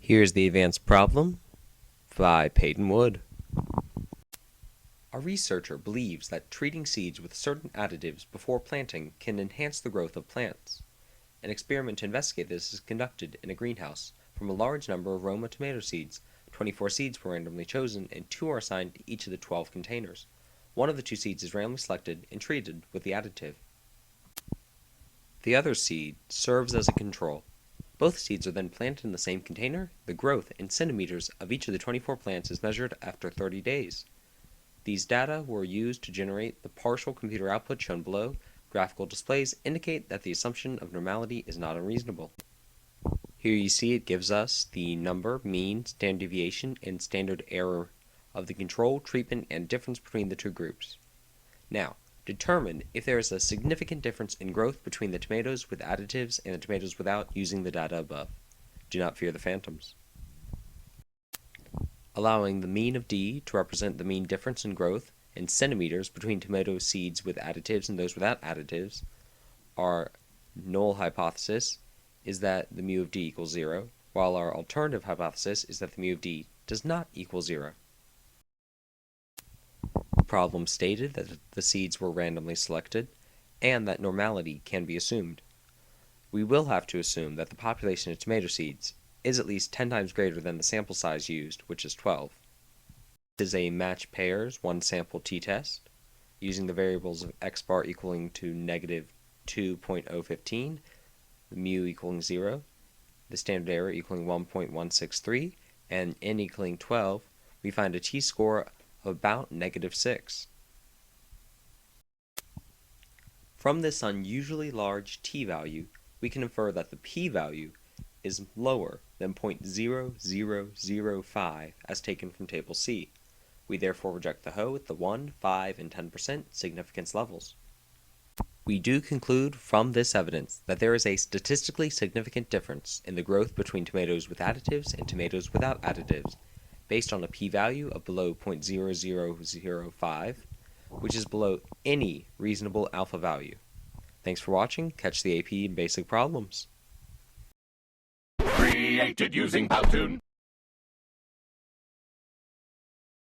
Here's the advanced problem by Peyton Wood. A researcher believes that treating seeds with certain additives before planting can enhance the growth of plants. An experiment to investigate this is conducted in a greenhouse. From a large number of Roma tomato seeds, 24 seeds were randomly chosen and 2 are assigned to each of the 12 containers. One of the 2 seeds is randomly selected and treated with the additive. The other seed serves as a control. Both seeds are then planted in the same container. The growth in centimeters of each of the 24 plants is measured after 30 days. These data were used to generate the partial computer output shown below. Graphical displays indicate that the assumption of normality is not unreasonable. Here you see it gives us the number, mean, standard deviation, and standard error of the control, treatment, and difference between the 2 groups. Now, determine if there is a significant difference in growth between the tomatoes with additives and the tomatoes without using the data above. Do not fear the phantoms. Allowing the mean of D to represent the mean difference in growth in centimeters between tomato seeds with additives and those without additives, our null hypothesis is that the mu of D equals 0, while our alternative hypothesis is that the mu of D does not equal 0. The problem stated that the seeds were randomly selected and that normality can be assumed. We will have to assume that the population of tomato seeds is at least 10 times greater than the sample size used, which is 12. This is a match pairs one sample t-test using the variables of x bar equaling to negative 2.015, the mu equaling 0, the standard error equaling 1.163, and n equaling 12. We find a t-score of about -6. From this unusually large t-value, we can infer that the p-value is lower than 0.0005 as taken from Table C. We therefore reject the HO at the 1, 5, and 10% significance levels. We do conclude from this evidence that there is a statistically significant difference in the growth between tomatoes with additives and tomatoes without additives, based on a p-value of below 0.0005, which is below any reasonable alpha value. Thanks for watching. Catch the AP in basic problems. Created using Powtoon.